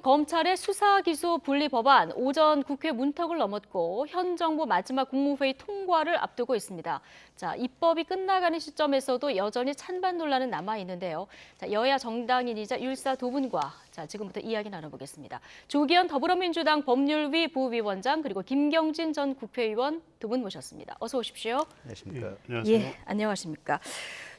검찰의 수사 기소 분리 법안 오전 국회 문턱을 넘었고 현 정부 마지막 국무회의 통과를 앞두고 있습니다. 자, 입법이 끝나가는 시점에서도 여전히 찬반 논란은 남아 있는데요. 자, 여야 정당인이자 율사 두 분과 지금부터 이야기 나눠보겠습니다. 조기현 더불어민주당 법률위 부위원장 그리고 김경진 전 국회의원 두 분 모셨습니다. 어서 오십시오. 안녕하십니까. 안녕하세요. 예, 안녕하십니까.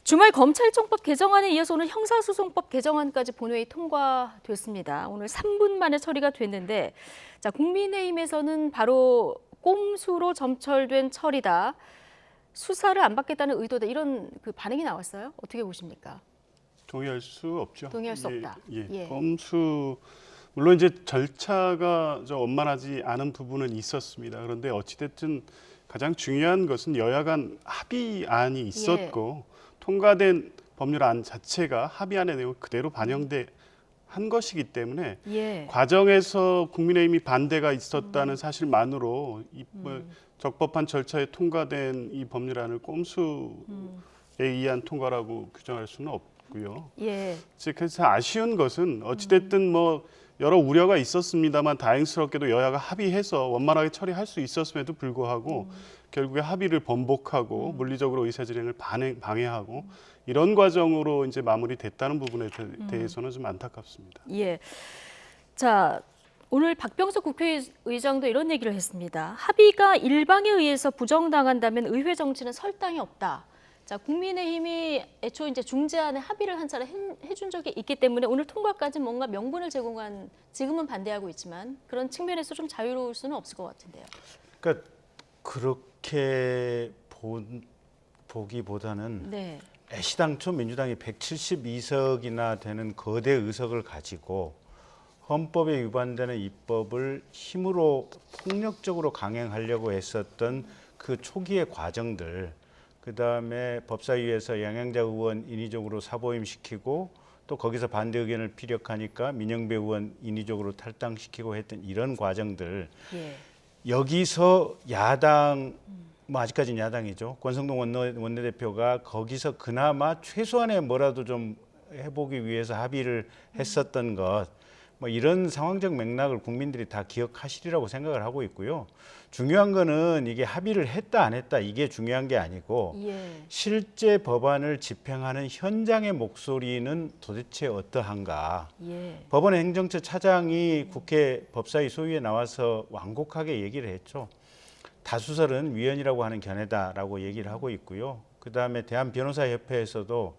주말 검찰청법 개정안에 이어서 오늘 형사소송법 개정안까지 본회의 통과됐습니다. 오늘 3분 만에 처리가 됐는데, 자, 국민의힘에서는 바로 꼼수로 점철된 처리다, 수사를 안 받겠다는 의도다, 이런 그 반응이 나왔어요. 어떻게 보십니까? 동의할 수 없죠. 동의할 수 없다. 예. 꼼수 물론 이제 절차가 좀 원만하지 않은 부분은 있었습니다. 그런데 어찌됐든 가장 중요한 것은 여야 간 합의안이 있었고 통과된 법률안 자체가 합의안의 내용 그대로 반영돼 한 것이기 때문에 과정에서 국민의힘이 반대가 있었다는 사실만으로 적법한 절차에 통과된 이 법률안을 꼼수에 의한 통과라고 규정할 수는 없고요. 즉 그래서 아쉬운 것은 어찌됐든 뭐 여러 우려가 있었습니다만 다행스럽게도 여야가 합의해서 원만하게 처리할 수 있었음에도 불구하고 결국에 합의를 번복하고 물리적으로 의사진행을 방해하고 이런 과정으로 이제 마무리됐다는 부분에 대해서는 좀 안타깝습니다. 예. 자, 오늘 박병석 국회의장도 이런 얘기를 했습니다. 합의가 일방에 의해서 부정당한다면 의회 정치는 설당이 없다. 자, 국민의힘이 애초 이제 중재안에 합의를 한 차례 해준 적이 있기 때문에 오늘 통과까지 뭔가 명분을 제공한, 지금은 반대하고 있지만 그런 측면에서 좀 자유로울 수는 없을 것 같은데요. 그러니까 그렇게 보기보다는 애시당초 민주당이 172석이나 되는 거대 의석을 가지고 헌법에 위반되는 입법을 힘으로 폭력적으로 강행하려고 했었던 그 초기의 과정들, 그다음에 법사위에서 양양자 의원 인위적으로 사보임시키고 또 거기서 반대 의견을 피력하니까 민영배 의원 인위적으로 탈당시키고 했던 이런 과정들, 여기서 야당, 뭐 아직까지는 야당이죠, 권성동 원내대표가 거기서 그나마 최소한의 뭐라도 좀 해보기 위해서 합의를 했었던 것, 뭐 이런 상황적 맥락을 국민들이 다 기억하시리라고 생각을 하고 있고요. 중요한 거는 이게 합의를 했다 안 했다 이게 중요한 게 아니고 실제 법안을 집행하는 현장의 목소리는 도대체 어떠한가. 법원의 행정처 차장이 국회 법사위 소위에 나와서 완곡하게 얘기를 했죠. 다수설은 위헌이라고 하는 견해다라고 얘기를 하고 있고요. 그다음에 대한변호사협회에서도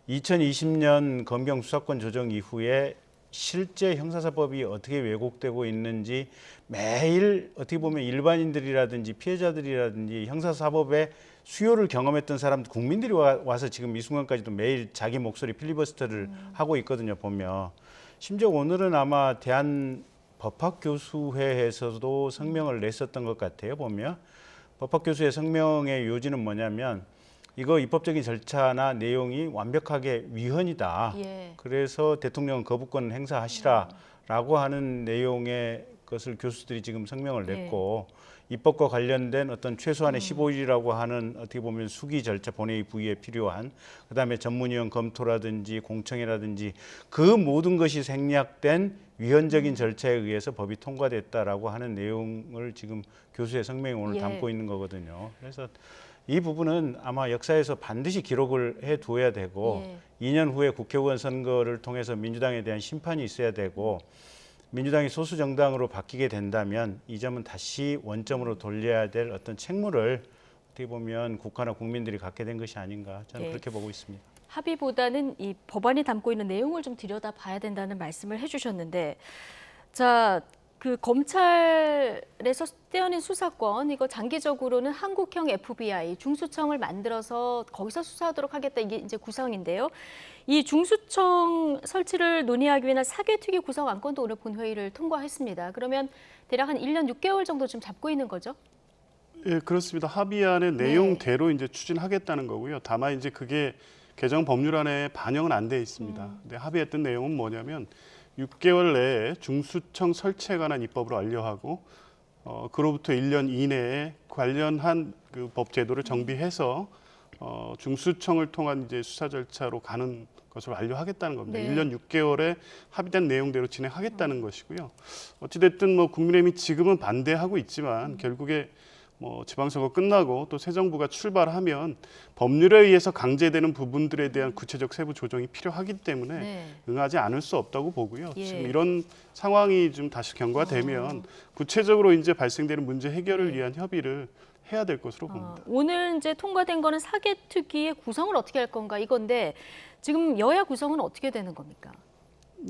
2020년 검경 수사권 조정 이후에 실제 형사사법이 어떻게 왜곡되고 있는지 매일 어떻게 보면 일반인들이라든지 피해자들이라든지 형사사법의 수요를 경험했던 사람들, 국민들이 와서 지금 이 순간까지도 매일 자기 목소리 필리버스터를 하고 있거든요, 보면. 심지어 오늘은 아마 대한법학교수회에서도 성명을 냈었던 것 같아요, 보면. 법학교수회 성명의 요지는 뭐냐면 이거 입법적인 절차나 내용이 완벽하게 위헌이다. 그래서 대통령은 거부권 행사하시라라고 하는 내용의 것을 교수들이 지금 성명을 냈고 입법과 관련된 어떤 최소한의 15일이라고 하는 어떻게 보면 수기 절차, 본회의 부의에 필요한, 그다음에 전문위원 검토라든지 공청회라든지 그 모든 것이 생략된 위헌적인 절차에 의해서 법이 통과됐다라고 하는 내용을 지금 교수의 성명이 오늘 담고 있는 거거든요. 그래서 이 부분은 아마 역사에서 반드시 기록을 해둬야 되고 2년 후에 국회의원 선거를 통해서 민주당에 대한 심판이 있어야 되고 민주당이 소수 정당으로 바뀌게 된다면 이 점은 다시 원점으로 돌려야 될 어떤 책무를 어떻게 보면 국가나 국민들이 갖게 된 것이 아닌가, 저는 그렇게 보고 있습니다. 합의보다는 이 법안이 담고 있는 내용을 좀 들여다봐야 된다는 말씀을 해주셨는데, 자, 그 검찰에서 떼어낸 수사권, 이거 장기적으로는 한국형 FBI 중수청을 만들어서 거기서 수사하도록 하겠다, 이게 이제 구성인데요. 이 중수청 설치를 논의하기 위한 사개특위 구성 안건도 오늘 본회의를 통과했습니다. 그러면 대략 한 1년 6개월 정도 좀 잡고 있는 거죠? 예, 그렇습니다. 합의안의 내용대로 이제 추진하겠다는 거고요. 다만 이제 그게 개정 법률안에 반영은 안 돼 있습니다. 근데 합의했던 내용은 뭐냐면 6개월 내에 중수청 설치에 관한 입법을 완료하고 그로부터 1년 이내에 관련한 그 법 제도를 정비해서 중수청을 통한 이제 수사 절차로 가는 것을 완료하겠다는 겁니다. 네. 1년 6개월에 합의된 내용대로 진행하겠다는 것이고요. 어찌됐든 뭐 국민의힘이 지금은 반대하고 있지만 결국에 뭐 지방선거 끝나고 또 새 정부가 출발하면 법률에 의해서 강제되는 부분들에 대한 구체적 세부 조정이 필요하기 때문에 네. 응하지 않을 수 없다고 보고요. 예. 지금 이런 상황이 좀 다시 경과되면 구체적으로 이제 발생되는 문제 해결을 위한 협의를 해야 될 것으로 봅니다. 오늘 이제 통과된 거는 사개특위의 구성을 어떻게 할 건가 이건데 지금 여야 구성은 어떻게 되는 겁니까?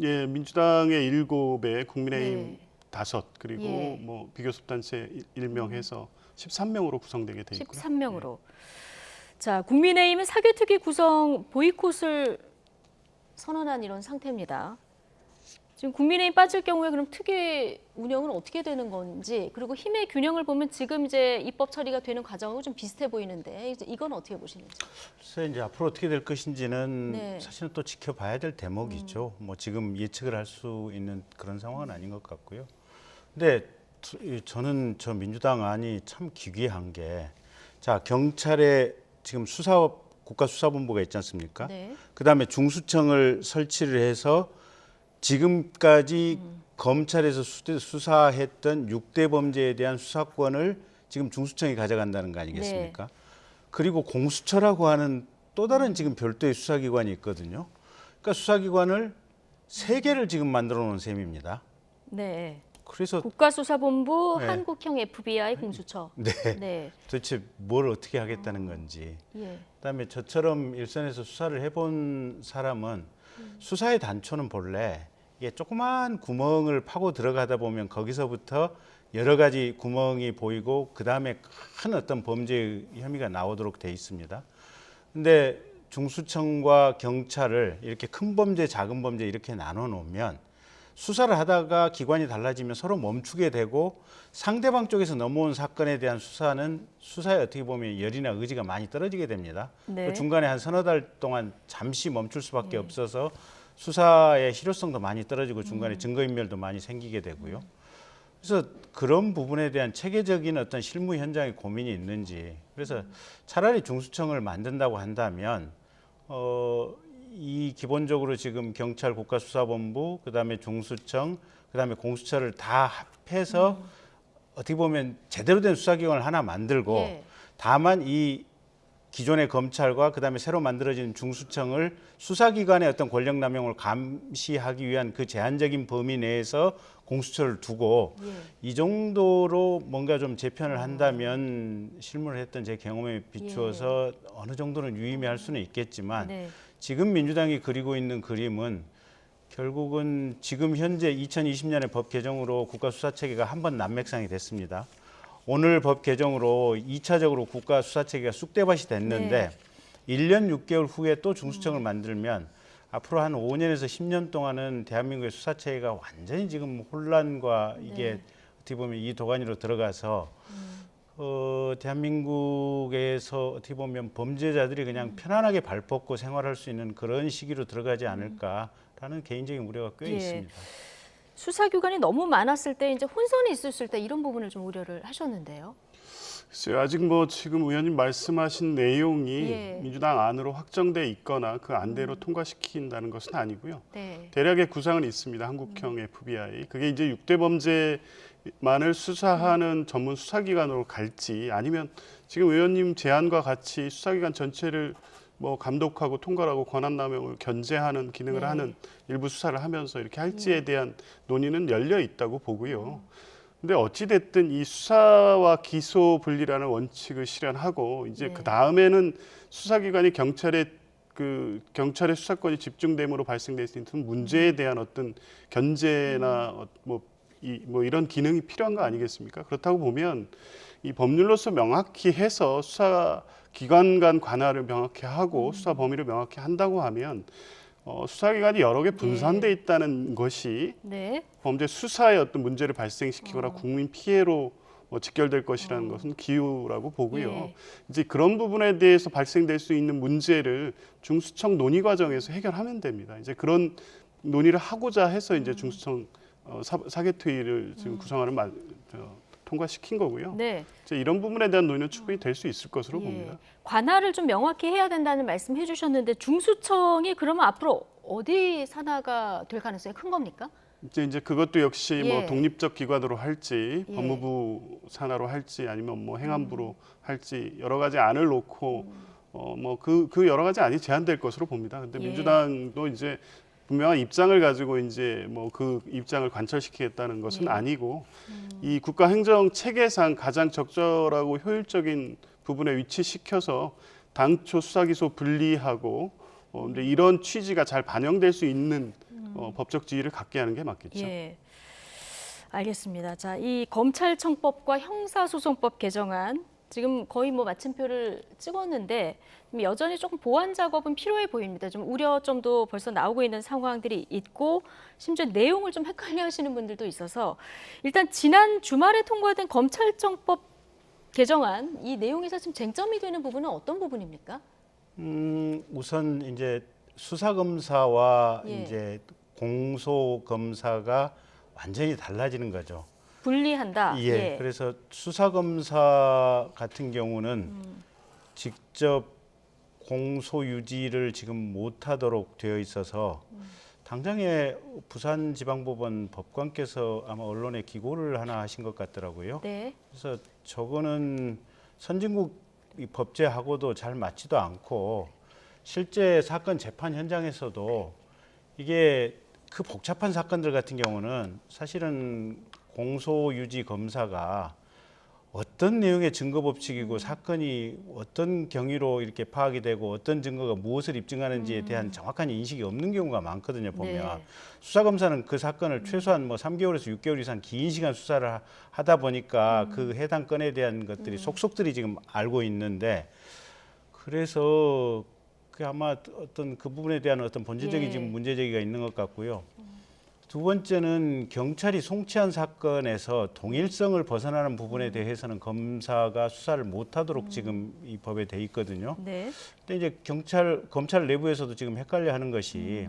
예, 민주당의 7에 국민의힘 네. 5 그리고 예. 뭐 비교섭단체 1명 해서 13명으로 구성되게 돼 있고요. 13명으로. 자, 국민의힘은 사개특위 구성 보이콧을 선언한 이런 상태입니다. 지금 국민의힘 빠질 경우에 그럼 특위 운영은 어떻게 되는 건지 그리고 힘의 균형을 보면 지금 이제 입법 처리가 되는 과정하고 좀 비슷해 보이는데 이건 어떻게 보시는지? 글쎄 이제 앞으로 어떻게 될 것인지는 네. 사실은 또 지켜봐야 될 대목이죠. 뭐 지금 예측을 할 수 있는 그런 상황은 아닌 것 같고요. 근데 저는 저 민주당 안이 참 기괴한 게, 자 경찰에 지금 국가수사본부가 있지 않습니까? 네. 그다음에 중수청을 설치를 해서 지금까지 검찰에서 수사했던 6대 범죄에 대한 수사권을 지금 중수청이 가져간다는 거 아니겠습니까? 그리고 공수처라고 하는 또 다른 지금 별도의 수사기관이 있거든요. 그러니까 수사기관을 3개를 지금 만들어 놓은 셈입니다. 네. 그래서 국가수사본부, 네. 한국형 FBI, 공수처. 네, 네. 도대체 뭘 어떻게 하겠다는 건지. 예. 그다음에 저처럼 일선에서 수사를 해본 사람은 수사의 단초는 본래 이게 조그만 구멍을 파고 들어가다 보면 거기서부터 여러 가지 구멍이 보이고 그다음에 큰 어떤 범죄 혐의가 나오도록 돼 있습니다. 근데 중수청과 경찰을 이렇게 큰 범죄, 작은 범죄 이렇게 나눠 놓으면 수사를 하다가 기관이 달라지면 서로 멈추게 되고 상대방 쪽에서 넘어온 사건에 대한 수사에 어떻게 보면 열이나 의지가 많이 떨어지게 됩니다. 네. 그 중간에 한 서너 달 동안 잠시 멈출 수밖에 없어서 수사의 실효성도 많이 떨어지고 중간에 증거인멸도 많이 생기게 되고요. 그래서 그런 부분에 대한 체계적인 어떤 실무 현장의 고민이 있는지, 그래서 차라리 중수청을 만든다고 한다면 이 기본적으로 지금 경찰 국가수사본부, 그다음에 중수청, 그다음에 공수처를 다 합해서 어떻게 보면 제대로 된 수사기관을 하나 만들고 예. 다만 이 기존의 검찰과 그다음에 새로 만들어진 중수청을 수사기관의 어떤 권력남용을 감시하기 위한 그 제한적인 범위 내에서 공수처를 두고 예. 이 정도로 뭔가 좀 재편을 한다면 실무를 했던 제 경험에 비추어서 어느 정도는 유의미할 수는 있겠지만 네. 지금 민주당이 그리고 있는 그림은 결국은 지금 현재 2020년의 법 개정으로 국가수사체계가 한 번 난맥상이 됐습니다. 오늘 법 개정으로 2차적으로 국가수사체계가 쑥대밭이 됐는데 1년 6개월 후에 또 중수청을 만들면 앞으로 한 5년에서 10년 동안은 대한민국의 수사체계가 완전히 지금 혼란과 이게 어떻게 보면 이 도가니로 들어가서 대한민국에서 어떻게 보면 범죄자들이 그냥 편안하게 발 뻗고 생활할 수 있는 그런 시기로 들어가지 않을까라는 개인적인 우려가 꽤 예. 있습니다. 수사기관이 너무 많았을 때 이제 혼선이 있었을 때 이런 부분을 좀 우려를 하셨는데요. 글쎄요, 아직 뭐 지금 의원님 말씀하신 내용이 예. 민주당 민주당 안으로 확정돼 있거나 그 안대로 통과시킨다는 것은 아니고요. 네. 대략의 구상은 있습니다. 한국형 FBI. 그게 이제 6대 범죄만을 수사하는 전문 수사기관으로 갈지 아니면 지금 의원님 제안과 같이 수사기관 전체를 뭐 감독하고 통과하고 권한남용을 견제하는 기능을 하는 일부 수사를 하면서 이렇게 할지에 대한 논의는 열려 있다고 보고요. 근데 어찌 됐든 이 수사와 기소 분리라는 원칙을 실현하고 이제 그 다음에는 수사기관이 경찰의 수사권이 집중됨으로 발생될 수 있는 문제에 대한 어떤 견제나 뭐 이런 기능이 필요한 거 아니겠습니까? 그렇다고 보면 이 법률로서 명확히 해서 수사기관 간 관할을 명확히 하고 수사 범위를 명확히 한다고 하면 수사기관이 여러 개 분산돼 있다는 것이 네. 범죄 수사에 어떤 문제를 발생시키거나 국민 피해로 직결될 것이라는 것은 기우라고 보고요. 예. 이제 그런 부분에 대해서 발생될 수 있는 문제를 중수청 논의 과정에서 해결하면 됩니다. 이제 그런 논의를 하고자 해서 이제 중수청 사개특위를 지금 구성하는 통과시킨 거고요. 네. 이제 이런 부분에 대한 논의는 충분히 될 수 있을 것으로 예. 봅니다. 관할을 좀 명확히 해야 된다는 말씀해 주셨는데 중수청이 그러면 앞으로 어디 산하가 될 가능성이 큰 겁니까? 이제 그것도 역시 예. 뭐 독립적 기관으로 할지 예. 법무부 산하로 할지 아니면 뭐 행안부로 할지 여러 가지 안을 놓고 뭐 그 여러 가지 안이 제한될 것으로 봅니다. 근데 예. 민주당도 이제 분명한 입장을 가지고 이제 뭐 그 입장을 관철시키겠다는 것은 예. 아니고 이 국가 행정 체계상 가장 적절하고 효율적인 부분에 위치시켜서 당초 수사기소 분리하고 근데 이런 취지가 잘 반영될 수 있는 법적 지위를 갖게 하는 게 맞겠죠. 예. 알겠습니다. 자, 이 검찰청법과 형사소송법 개정안 지금 거의 뭐 마침표를 찍었는데 여전히 조금 보완 작업은 필요해 보입니다. 좀 우려점도 벌써 나오고 있는 상황들이 있고 심지어 내용을 좀 헷갈려하시는 분들도 있어서 일단 지난 주말에 통과된 검찰청법 개정안 이 내용에서 지금 쟁점이 되는 부분은 어떤 부분입니까? 우선 이제 수사 검사와 예. 이제 공소 검사가 완전히 달라지는 거죠. 분리한다. 예. 그래서 수사 검사 같은 경우는 직접 공소 유지를 지금 못하도록 되어 있어서 당장에 부산지방법원 법관께서 아마 언론에 기고를 하나 하신 것 같더라고요. 네. 그래서 저거는 선진국 이 법제하고도 잘 맞지도 않고 실제 사건 재판 현장에서도 이게 그 복잡한 사건들 같은 경우는 사실은 공소유지 검사가 어떤 내용의 증거 법칙이고 사건이 어떤 경위로 이렇게 파악이 되고 어떤 증거가 무엇을 입증하는지에 대한 정확한 인식이 없는 경우가 많거든요. 보면 네. 수사 검사는 그 사건을 최소한 뭐 3개월에서 6개월 이상 긴 시간 수사를 하다 보니까 그 해당 건에 대한 것들이 속속들이 지금 알고 있는데 그래서 그 아마 어떤 그 부분에 대한 어떤 본질적인 예. 지금 문제 제기가 있는 것 같고요. 두 번째는 경찰이 송치한 사건에서 동일성을 벗어나는 부분에 대해서는 검사가 수사를 못하도록 지금 이 법에 돼 있거든요. 네. 근데 이제 검찰 내부에서도 지금 헷갈려하는 것이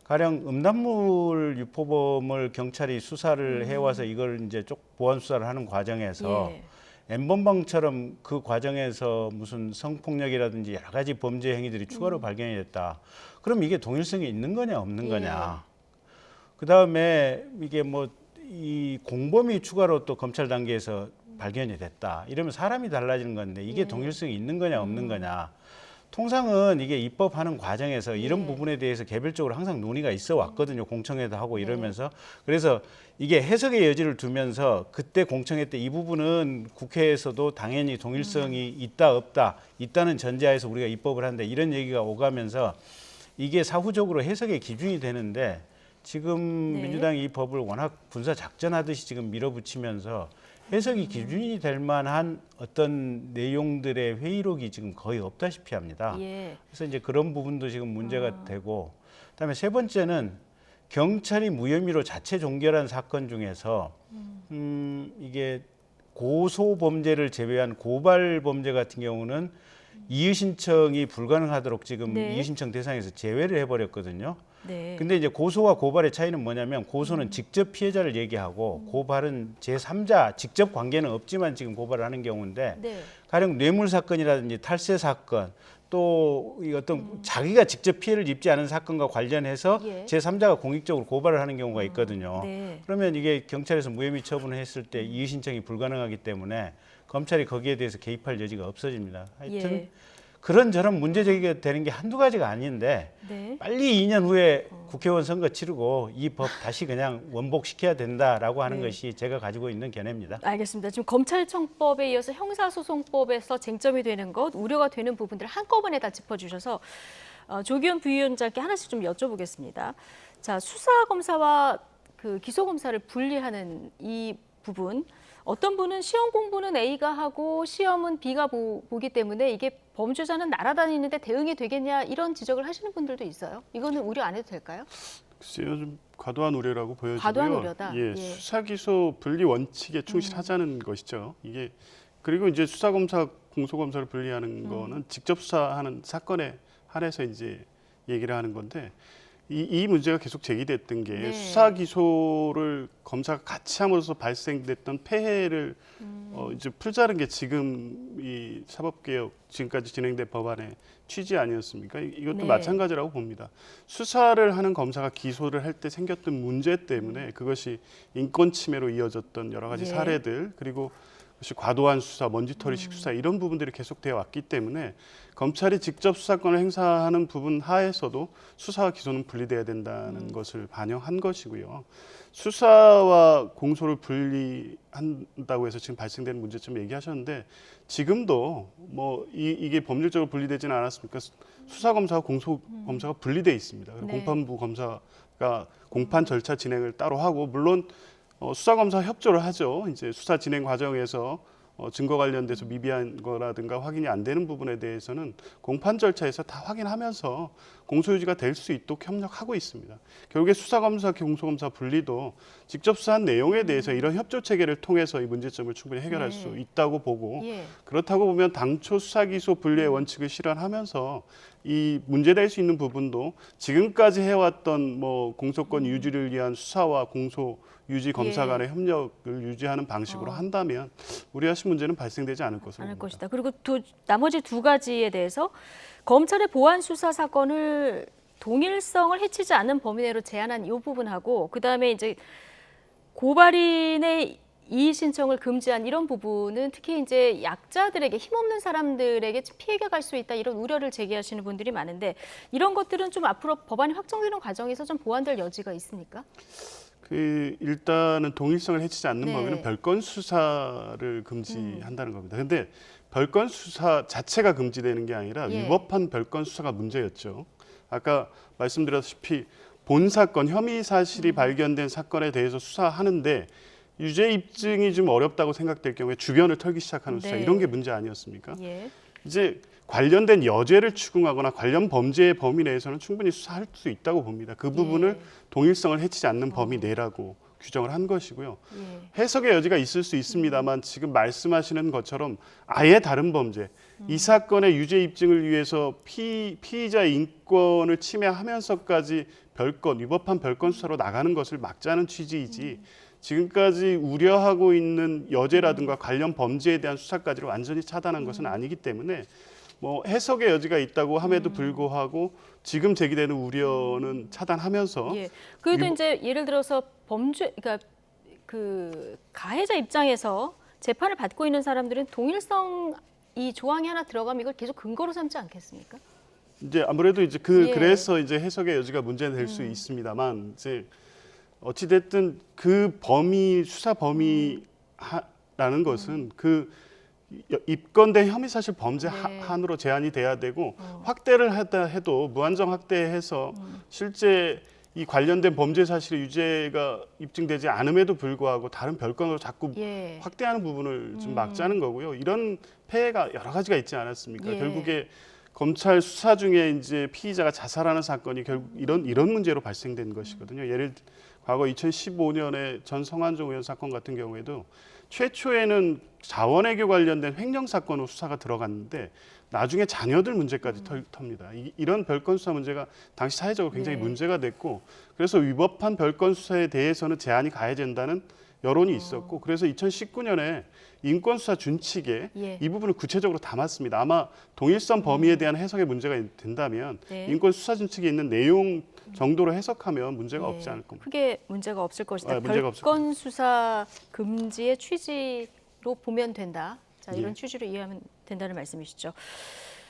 가령 음란물 유포범을 경찰이 수사를 해와서 이걸 이제 쪽 보완 수사를 하는 과정에서 예. N번방처럼 그 과정에서 무슨 성폭력이라든지 여러 가지 범죄 행위들이 추가로 발견이 됐다. 그럼 이게 동일성이 있는 거냐 없는 예. 거냐. 그 다음에 이게 뭐 이 공범이 추가로 또 검찰 단계에서 발견이 됐다. 이러면 사람이 달라지는 건데 이게 동일성이 있는 거냐 없는 거냐. 통상은 이게 입법하는 과정에서 이런 부분에 대해서 개별적으로 항상 논의가 있어 왔거든요. 공청회도 하고 이러면서. 그래서 이게 해석의 여지를 두면서 그때 공청회 때 이 부분은 국회에서도 당연히 동일성이 있다 없다. 있다는 전제하에서 우리가 입법을 하는데 이런 얘기가 오가면서 이게 사후적으로 해석의 기준이 되는데 지금 네. 민주당이 이 법을 워낙 군사 작전하듯이 지금 밀어붙이면서 해석이 기준이 될 만한 어떤 내용들의 회의록이 지금 거의 없다시피 합니다. 예. 그래서 이제 그런 부분도 지금 문제가 되고, 그다음에 세 번째는 경찰이 무혐의로 자체 종결한 사건 중에서 이게 고소 범죄를 제외한 고발 범죄 같은 경우는 이의 신청이 불가능하도록 지금 네. 이의 신청 대상에서 제외를 해버렸거든요. 네. 근데 이제 고소와 고발의 차이는 뭐냐면 고소는 직접 피해자를 얘기하고 고발은 제3자 직접 관계는 없지만 지금 고발을 하는 경우인데 네. 가령 뇌물 사건이라든지 탈세 사건 또 이 어떤 자기가 직접 피해를 입지 않은 사건과 관련해서 예. 제3자가 공익적으로 고발을 하는 경우가 있거든요. 네. 그러면 이게 경찰에서 무혐의 처분을 했을 때 이의 신청이 불가능하기 때문에 검찰이 거기에 대해서 개입할 여지가 없어집니다. 하여튼 예. 그런저런 문제 제기가 되는 게 한두 가지가 아닌데 네. 빨리 2년 후에 국회의원 선거 치르고 이 법 다시 그냥 원복시켜야 된다라고 하는 네. 것이 제가 가지고 있는 견해입니다. 알겠습니다. 지금 검찰청법에 이어서 형사소송법에서 쟁점이 되는 것, 우려가 되는 부분들 한꺼번에 다 짚어주셔서 조기현 부위원장께 하나씩 좀 여쭤보겠습니다. 자, 수사검사와 그 기소검사를 분리하는 이 부분, 어떤 분은 시험 공부는 A가 하고 시험은 B가 보기 때문에 이게 범죄자는 날아다니는데 대응이 되겠냐 이런 지적을 하시는 분들도 있어요. 이거는 우려 안 해도 될까요? 글쎄요, 좀 과도한 우려라고 보여지고요. 과도한 우려다. 예, 예. 수사 기소 분리 원칙에 충실하자는 것이죠. 이게 그리고 이제 수사 검사, 공소 검사를 분리하는 거는 직접 수사하는 사건에 한해서 이제 얘기를 하는 건데 이 문제가 계속 제기됐던 게 네. 수사 기소를 검사가 같이 함으로써 발생됐던 폐해를 이제 풀자는 게 지금 이 사법개혁 지금까지 진행된 법안의 취지 아니었습니까? 이것도 네. 마찬가지라고 봅니다. 수사를 하는 검사가 기소를 할 때 생겼던 문제 때문에 그것이 인권 침해로 이어졌던 여러 가지 예. 사례들 그리고 그것이 과도한 수사, 먼지털이식 수사 이런 부분들이 계속되어 왔기 때문에 검찰이 직접 수사권을 행사하는 부분 하에서도 수사와 기소는 분리돼야 된다는 것을 반영한 것이고요. 수사와 공소를 분리한다고 해서 지금 발생되는 문제점 얘기하셨는데 지금도 뭐 이게 법률적으로 분리되지는 않았습니까? 수사검사와 공소검사가 분리돼 있습니다. 그리고 네. 공판부 검사가 공판 절차 진행을 따로 하고 물론 수사검사 협조를 하죠. 이제 수사 진행 과정에서 증거 관련돼서 미비한 거라든가 확인이 안 되는 부분에 대해서는 공판 절차에서 다 확인하면서 공소유지가 될 수 있도록 협력하고 있습니다. 결국에 수사검사, 공소검사 분리도 직접 수사한 내용에 대해서 이런 협조 체계를 통해서 이 문제점을 충분히 해결할 네. 수 있다고 보고 예. 그렇다고 보면 당초 수사기소 분리의 원칙을 실현하면서 이 문제될 수 있는 부분도 지금까지 해왔던 뭐 공소권 유지를 위한 수사와 공소 유지 검사 예. 간의 협력을 유지하는 방식으로 한다면 우려하신 문제는 발생되지 않을 것으로 않을 봅니다. 것이다. 그리고 나머지 두 가지에 대해서 검찰의 보안 수사 사건을 동일성을 해치지 않는 범위 내로 제한한 이 부분하고 그다음에 이제 고발인의 이의 신청을 금지한 이런 부분은 특히 이제 약자들에게 힘없는 사람들에게 피해가 갈 수 있다 이런 우려를 제기하시는 분들이 많은데 이런 것들은 좀 앞으로 법안이 확정되는 과정에서 좀 보완될 여지가 있습니까? 일단은 동일성을 해치지 않는 네. 범위는 별건 수사를 금지한다는 겁니다. 그런데 별건 수사 자체가 금지되는 게 아니라 예. 위법한 별건 수사가 문제였죠. 아까 말씀드렸다시피 본 사건, 혐의 사실이 발견된 사건에 대해서 수사하는데 유죄 입증이 좀 어렵다고 생각될 경우에 주변을 털기 시작하는 수사 네. 이런 게 문제 아니었습니까? 예. 이제 관련된 여죄를 추궁하거나 관련 범죄의 범위 내에서는 충분히 수사할 수 있다고 봅니다. 그 부분을 예. 동일성을 해치지 않는 범위 내라고 규정을 한 것이고요. 예. 해석의 여지가 있을 수 있습니다만 지금 말씀하시는 것처럼 아예 다른 범죄, 이 사건의 유죄 입증을 위해서 피의자의 인권을 침해하면서까지 별건, 위법한 별건 수사로 나가는 것을 막자는 취지이지 지금까지 우려하고 있는 여죄라든가 관련 범죄에 대한 수사까지를 완전히 차단한 것은 아니기 때문에 뭐 해석의 여지가 있다고 함에도 불구하고 지금 제기되는 우려는 차단하면서 예. 그래도 이제 예를 들어서 그러니까 그 가해자 입장에서 재판을 받고 있는 사람들은 동일성 이 조항이 하나 들어가면 이걸 계속 근거로 삼지 않겠습니까? 이제 아무래도 이제 예. 그래서 이제 해석의 여지가 문제될 수 있습니다만 이제 어찌 됐든 그 범위 수사 범위라는 것은 그 입건된 혐의 사실 범죄 네. 한으로 제한이 돼야 되고 확대를 하다 해도 무한정 확대해서 실제 이 관련된 범죄 사실의 유죄가 입증되지 않음에도 불구하고 다른 별건으로 자꾸 예. 확대하는 부분을 좀 막자는 거고요. 이런 폐해가 여러 가지가 있지 않았습니까? 예. 결국에 검찰 수사 중에 이제 피의자가 자살하는 사건이 결국 이런 문제로 발생된 것이거든요. 과거 2015년에 전 성완종 의원 사건 같은 경우에도 최초에는 자원외교 관련된 횡령 사건으로 수사가 들어갔는데 나중에 자녀들 문제까지 텁니다. 이런 별건 수사 문제가 당시 사회적으로 굉장히 네. 문제가 됐고 그래서 위법한 별건 수사에 대해서는 제한이 가해진다는 여론이 있었고 그래서 2019년에 인권수사 준칙에 예. 이 부분을 구체적으로 담았습니다. 아마 동일성 범위에 대한 해석에 문제가 된다면 네. 인권수사 준칙에 있는 내용 정도로 해석하면 문제가 예. 없지 않을 겁니다. 크게 문제가 없을 것이다. 문제가 없을 별건 수사 금지의 취지로 보면 된다. 자, 이런 예. 취지로 이해하면 된다는 말씀이시죠.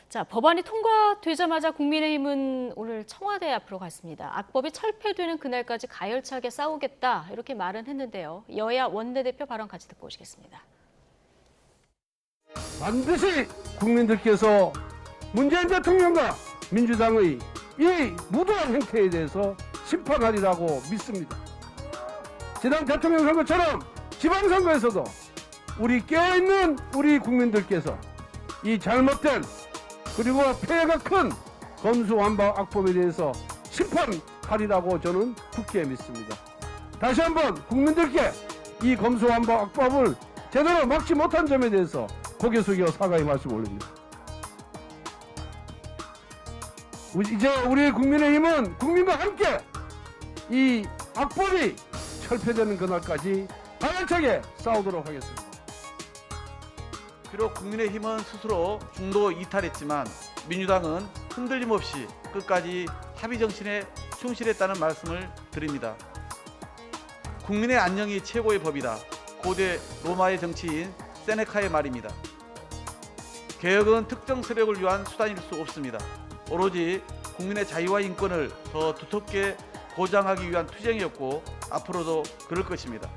자, 법안이 통과되자마자 국민의힘은 오늘 청와대 앞으로 갔습니다. 악법이 철폐되는 그날까지 가열차게 싸우겠다 이렇게 말은 했는데요. 여야 원내대표 발언 같이 듣고 오시겠습니다. 반드시 국민들께서 문재인 대통령과 민주당의 이 무도한 행태에 대해서 심판하리라고 믿습니다. 지난 대통령 선거처럼 지방선거에서도 우리 깨어있는 우리 국민들께서 이 잘못된 그리고 폐해가 큰 검수완박 악법에 대해서 심판하리라고 저는 굳게 믿습니다. 다시 한번 국민들께 이 검수완박 악법을 제대로 막지 못한 점에 대해서 고개 숙여 사과의 말씀 올립니다. 이제 우리 국민의힘은 국민과 함께 이 악법이 철폐되는 그날까지 발차게 싸우도록 하겠습니다. 비록 국민의힘은 스스로 중도 이탈했지만 민주당은 흔들림 없이 끝까지 합의 정신에 충실했다는 말씀을 드립니다. 국민의 안녕이 최고의 법이다. 고대 로마의 정치인 세네카의 말입니다. 개혁은 특정 세력을 위한 수단일 수 없습니다. 오로지 국민의 자유와 인권을 더 두텁게 보장하기 위한 투쟁이었고 앞으로도 그럴 것입니다.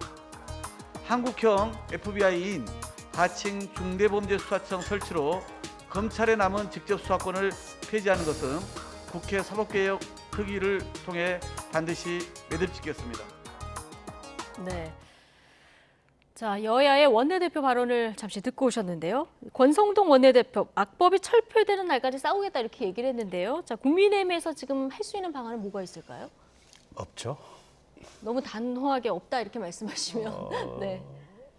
한국형 FBI인 하층 중대범죄수사청 설치로 검찰에 남은 직접 수사권을 폐지하는 것은 국회 사법개혁 특위를 통해 반드시 매듭짓겠습니다. 네. 자, 여야의 원내대표 발언을 잠시 듣고 오셨는데요. 권성동 원내대표, 악법이 철폐되는 날까지 싸우겠다 이렇게 얘기를 했는데요. 자, 국민의힘에서 지금 할 수 있는 방안은 뭐가 있을까요? 없죠. 너무 단호하게 없다 이렇게 말씀하시면. 네.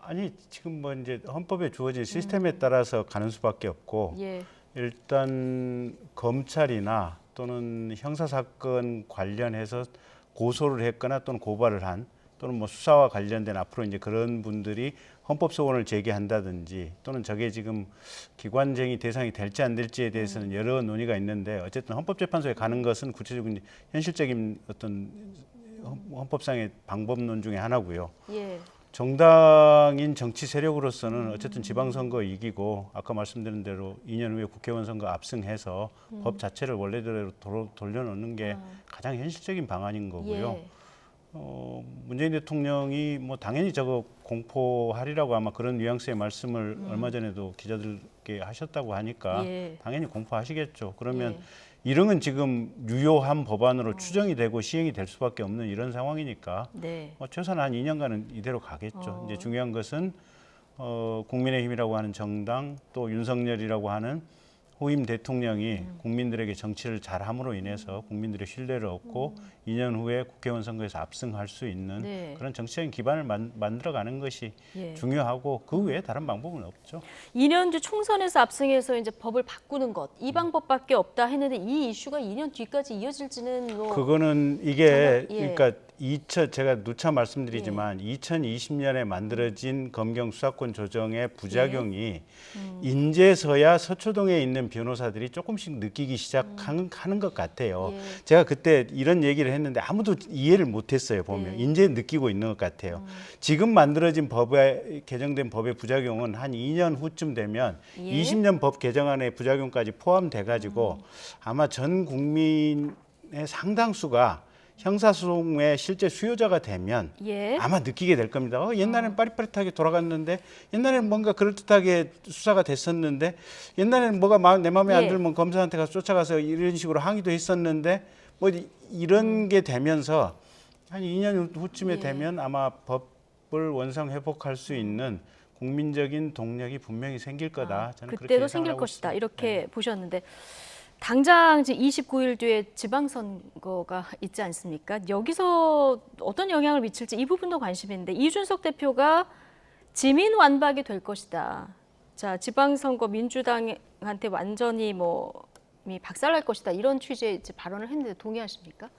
아니 지금 뭐 이제 헌법에 주어진 시스템에 따라서 가는 수밖에 없고 예. 일단 검찰이나 또는 형사사건 관련해서 고소를 했거나 또는 고발을 한 또는 뭐 수사와 관련된 앞으로 이제 그런 분들이 헌법 소원을 제기한다든지 또는 저게 지금 기관쟁의 대상이 될지 안 될지에 대해서는 여러 논의가 있는데 어쨌든 헌법재판소에 가는 것은 구체적인 이제 현실적인 어떤 헌법상의 방법론 중에 하나고요. 예. 정당인 정치 세력으로서는 어쨌든 지방선거 이기고 아까 말씀드린 대로 2년 후에 국회의원 선거 압승해서 법 자체를 원래대로 돌려놓는 게 가장 현실적인 방안인 거고요. 예. 문재인 대통령이 뭐 당연히 저거 공포하리라고 아마 그런 뉘앙스의 말씀을 얼마 전에도 기자들께 하셨다고 하니까 예. 당연히 공포하시겠죠. 그러면 예. 이런 건 지금 유효한 법안으로 추정이 되고 시행이 될 수밖에 없는 이런 상황이니까 네. 최소한 한 2년간은 이대로 가겠죠. 이제 중요한 것은 국민의힘이라고 하는 정당 또 윤석열이라고 하는 후임 대통령이 국민들에게 정치를 잘함으로 인해서 국민들의 신뢰를 얻고 2년 후에 국회의원 선거에서 압승할 수 있는 네. 그런 정치적인 기반을 만들어가는 것이 예. 중요하고 그 외에 다른 방법은 없죠. 2년 뒤 총선에서 압승해서 이제 법을 바꾸는 것, 이 방법밖에 없다 했는데 이 이슈가 2년 뒤까지 이어질지는 뭐 그거는 이게 예. 그러니까 제가 누차 말씀드리지만 2020년에 만들어진 검경 수사권 조정의 부작용이 인제서야 서초동에 있는 변호사들이 조금씩 느끼기 시작하는 것 같아요. 예. 제가 그때 이런 얘기를 했는데 아무도 이해를 못했어요. 보면 인제 느끼고 있는 것 같아요. 지금 만들어진 법에 개정된 법의 부작용은 한 2년 후쯤 되면 예. 20년 법 개정안의 부작용까지 포함돼 가지고 아마 전 국민의 상당수가 형사소송의 실제 수요자가 되면 예. 아마 느끼게 될 겁니다. 옛날에는 빠릿빠릿하게 돌아갔는데 옛날에는 뭔가 그럴듯하게 수사가 됐었는데 옛날에는 뭐가 내 마음에 안 예. 들면 검사한테 가서 쫓아가서 이런 식으로 항의도 했었는데 뭐 이런 게 되면서 한 2년 후쯤에 예. 되면 아마 법을 원상 회복할 수 있는 국민적인 동력이 분명히 생길 거다. 저는 그렇게 그때도 예상하고 생길 것이다. 있습니다. 이렇게 보셨는데 당장 이제 29일 뒤에 지방선거가 있지 않습니까? 여기서 어떤 영향을 미칠지 이 부분도 관심인데 이준석 대표가 지민 완박이 될 것이다. 자, 지방선거 민주당한테 완전히 박살날 것이다. 이런 취지의 이제 발언을 했는데 동의하십니까?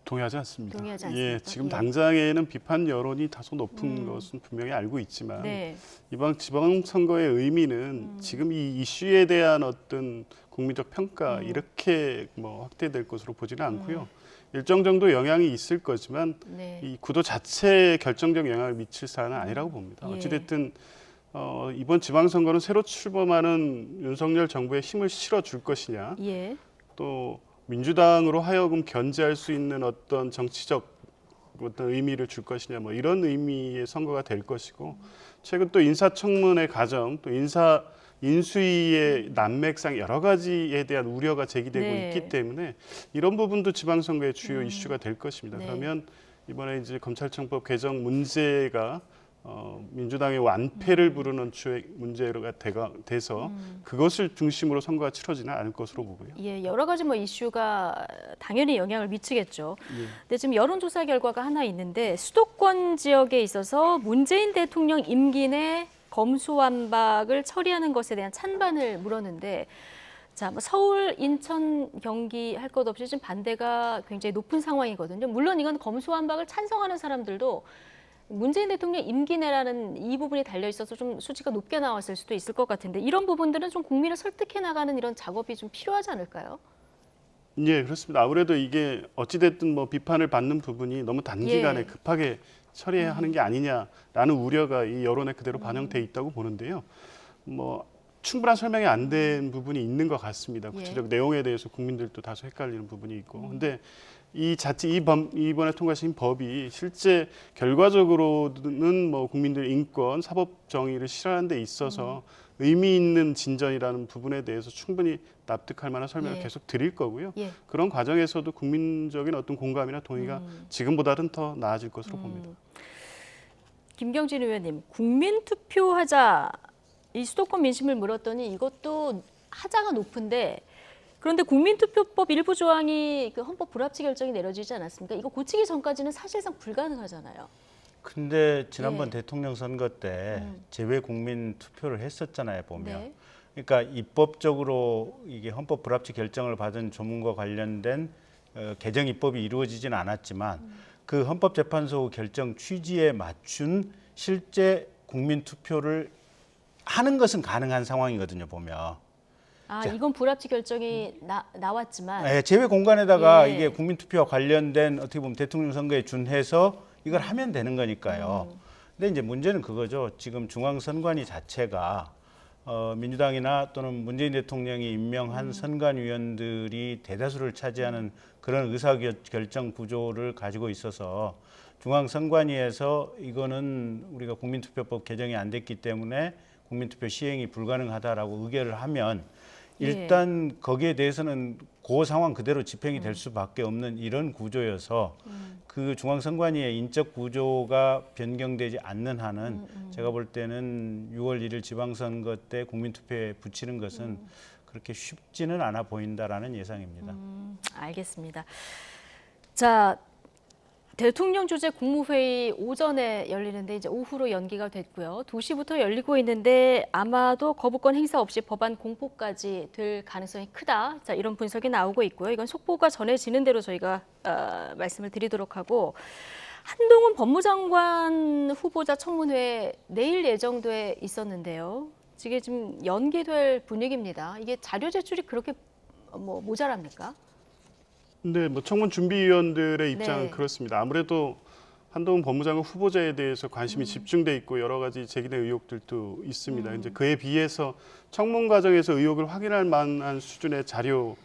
동의하지 않습니다. 동의하지 않습니까? 예, 지금 예. 당장에는 비판 여론이 다소 높은 것은 분명히 알고 있지만 네. 이번 지방선거의 의미는 지금 이 이슈에 대한 어떤 국민적 평가 이렇게 확대될 것으로 보지는 않고요. 일정 정도 영향이 있을 거지만 네. 이 구도 자체에 결정적 영향을 미칠 사안은 아니라고 봅니다. 예. 어찌됐든 이번 지방선거는 새로 출범하는 윤석열 정부에 힘을 실어줄 것이냐 예. 또 민주당으로 하여금 견제할 수 있는 어떤 정치적 어떤 의미를 줄 것이냐 이런 의미의 선거가 될 것이고 최근 또 인사청문회 과정 또 인수위의 난맥상 여러 가지에 대한 우려가 제기되고 네. 있기 때문에 이런 부분도 지방선거의 주요 이슈가 될 것입니다. 네. 그러면 이번에 이제 검찰청법 개정 문제가 민주당의 완패를 부르는 주요 문제가 돼서 그것을 중심으로 선거가 치러지는 않을 것으로 보고요. 예, 여러 가지 이슈가 당연히 영향을 미치겠죠. 근데 지금 여론조사 결과가 하나 있는데 수도권 지역에 있어서 문재인 대통령 임기 내 검수완박을 처리하는 것에 대한 찬반을 물었는데 자, 뭐 서울, 인천, 경기 할 것 없이 지금 반대가 굉장히 높은 상황이거든요. 물론 이건 검수완박을 찬성하는 사람들도 문재인 대통령 임기 내라는 이 부분이 달려 있어서 좀 수치가 높게 나왔을 수도 있을 것 같은데 이런 부분들은 좀 국민을 설득해 나가는 이런 작업이 좀 필요하지 않을까요? 예, 그렇습니다. 아무래도 이게 어찌됐든 뭐 비판을 받는 부분이 너무 단기간에 예. 급하게 처리하는 게 아니냐라는 우려가 이 여론에 그대로 반영돼 있다고 보는데요. 뭐 충분한 설명이 안 된 부분이 있는 것 같습니다. 구체적 내용에 대해서 국민들도 다소 헷갈리는 부분이 있고. 근데 이번에 통과신 법이 실제 결과적으로는 뭐 국민들 인권, 사법 정의를 실현하는 데 있어서 의미 있는 진전이라는 부분에 대해서 충분히 납득할 만한 설명을 예. 계속 드릴 거고요. 예. 그런 과정에서도 국민적인 어떤 공감이나 동의가 지금보다는 더 나아질 것으로 봅니다. 김경진 의원님, 국민 투표하자 이 수도권 민심을 물었더니 이것도 하자가 높은데 그런데 국민투표법 일부 조항이 그 헌법 불합치 결정이 내려지지 않았습니까? 이거 고치기 전까지는 사실상 불가능하잖아요. 근데 지난번 예. 대통령 선거 때 재외 국민 투표를 했었잖아요, 보면. 네. 그러니까 입법적으로 이게 헌법 불합치 결정을 받은 조문과 관련된 개정 입법이 이루어지지는 않았지만 그 헌법재판소 결정 취지에 맞춘 실제 국민 투표를 하는 것은 가능한 상황이거든요, 보면. 아, 이건 불합치 결정이 나왔지만 네, 제외 공간에다가 예. 이게 국민투표와 관련된 어떻게 보면 대통령 선거에 준해서 이걸 하면 되는 거니까요. 근데 이제 문제는 그거죠. 지금 중앙선관위 자체가 민주당이나 또는 문재인 대통령이 임명한 선관위원들이 대다수를 차지하는 그런 의사결정 구조를 가지고 있어서 중앙선관위에서 이거는 우리가 국민투표법 개정이 안 됐기 때문에 국민투표 시행이 불가능하다라고 의결을 하면 일단 거기에 대해서는 그 상황 그대로 집행이 될 수밖에 없는 이런 구조여서 그 중앙선관위의 인적 구조가 변경되지 않는 한은 제가 볼 때는 6월 1일 지방선거 때 국민투표에 붙이는 것은 그렇게 쉽지는 않아 보인다라는 예상입니다. 알겠습니다. 자, 대통령 주재 국무회의 오전에 열리는데 이제 오후로 연기가 됐고요. 2시부터 열리고 있는데 아마도 거부권 행사 없이 법안 공포까지 될 가능성이 크다. 자, 이런 분석이 나오고 있고요. 이건 속보가 전해지는 대로 저희가 말씀을 드리도록 하고 한동훈 법무장관 후보자 청문회 내일 예정돼 있었는데요. 이게 지금 연기될 분위기입니다. 이게 자료 제출이 그렇게 뭐 모자랍니까? 네, 뭐 청문 준비위원들의 입장은 네. 그렇습니다. 아무래도 한동훈 법무장관 후보자에 대해서 관심이 집중돼 있고 여러 가지 제기된 의혹들도 있습니다. 이제 그에 비해서 청문 과정에서 의혹을 확인할 만한 수준의 자료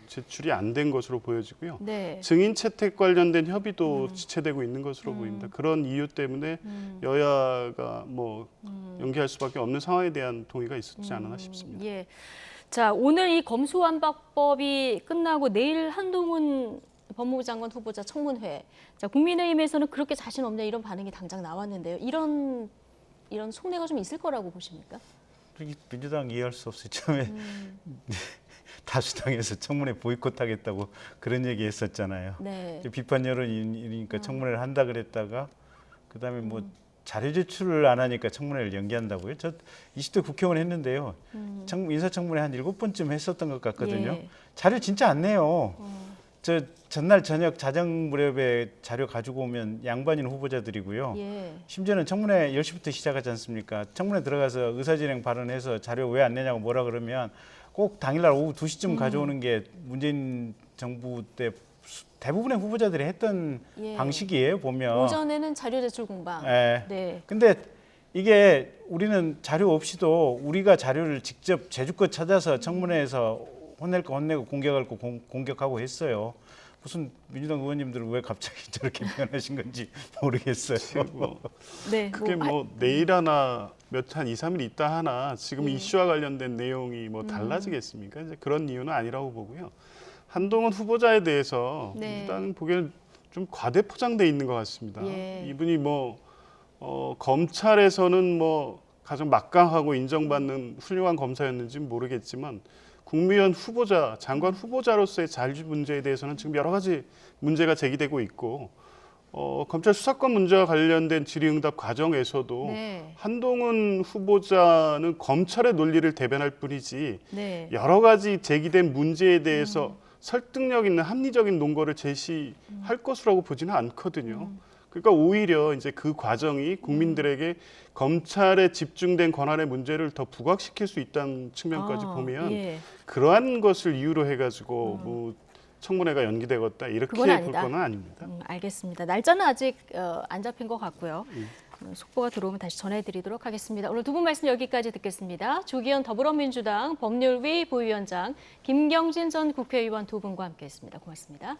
제출이 안 된 것으로 보여지고요. 네. 증인 채택 관련된 협의도 지체되고 있는 것으로 보입니다. 그런 이유 때문에 여야가 뭐 연기할 수밖에 없는 상황에 대한 동의가 있었지 않았나 싶습니다. 예. 자, 오늘 이 검수완박법이 끝나고 내일 한동훈 법무부 장관 후보자 청문회. 자, 국민의힘에서는 그렇게 자신 없냐 이런 반응이 당장 나왔는데요. 이런 속내가 좀 있을 거라고 보십니까? 민주당 이해할 수 없어요. 처음에 다수당에서 청문회 보이콧하겠다고 그런 얘기했었잖아요. 네. 비판 여론이니까 청문회를 한다 그랬다가 그다음에 뭐 자료 제출을 안 하니까 청문회를 연기한다고요? 저 20대 국회의원 했는데요. 인사청문회 한 7번쯤 했었던 것 같거든요. 예. 자료 진짜 안 내요. 저 전날 저녁 자정 무렵에 자료 가지고 오면 양반인 후보자들이고요. 예. 심지어는 청문회 10시부터 시작하지 않습니까? 청문회 들어가서 의사진행 발언해서 자료 왜 안 내냐고 뭐라 그러면 꼭 당일날 오후 2시쯤 가져오는 게 문재인 정부 때 대부분의 후보자들이 했던 예. 방식이에요, 보면. 오전에는 자료 제출 공방. 예. 네. 근데 이게 우리는 자료 없이도 우리가 자료를 직접 제주껏 찾아서 청문회에서 혼낼 거 혼내고 공격할 거 공격하고 했어요. 무슨 민주당 의원님들은 왜 갑자기 저렇게 변하신 건지 모르겠어요. 네. 그게 뭐 내일 하나 한 2, 3일 있다 하나 지금 예. 이슈와 관련된 내용이 뭐 달라지겠습니까? 이제 그런 이유는 아니라고 보고요. 한동훈 후보자에 대해서 네. 일단 보기에는 좀 과대 포장돼 있는 것 같습니다. 예. 이분이 뭐 검찰에서는 뭐 가장 막강하고 인정받는 훌륭한 검사였는지는 모르겠지만 국무위원 후보자, 장관 후보자로서의 자질 문제에 대해서는 지금 여러 가지 문제가 제기되고 있고 검찰 수사권 문제와 관련된 질의응답 과정에서도 네. 한동훈 후보자는 검찰의 논리를 대변할 뿐이지 네. 여러 가지 제기된 문제에 대해서 설득력 있는 합리적인 논거를 제시할 것이라고 보지는 않거든요. 그러니까 오히려 이제 그 과정이 국민들에게 검찰에 집중된 권한의 문제를 더 부각시킬 수 있다는 측면까지 보면 예. 그러한 것을 이유로 해가지고 뭐 청문회가 연기되겠다 이렇게 그건 볼 아니다. 건 아닙니다. 알겠습니다. 날짜는 아직 안 잡힌 것 같고요. 속보가 들어오면 다시 전해드리도록 하겠습니다. 오늘 두 분 말씀 여기까지 듣겠습니다. 조기현 더불어민주당 법률위 부위원장, 김경진 전 국회의원 두 분과 함께했습니다. 고맙습니다.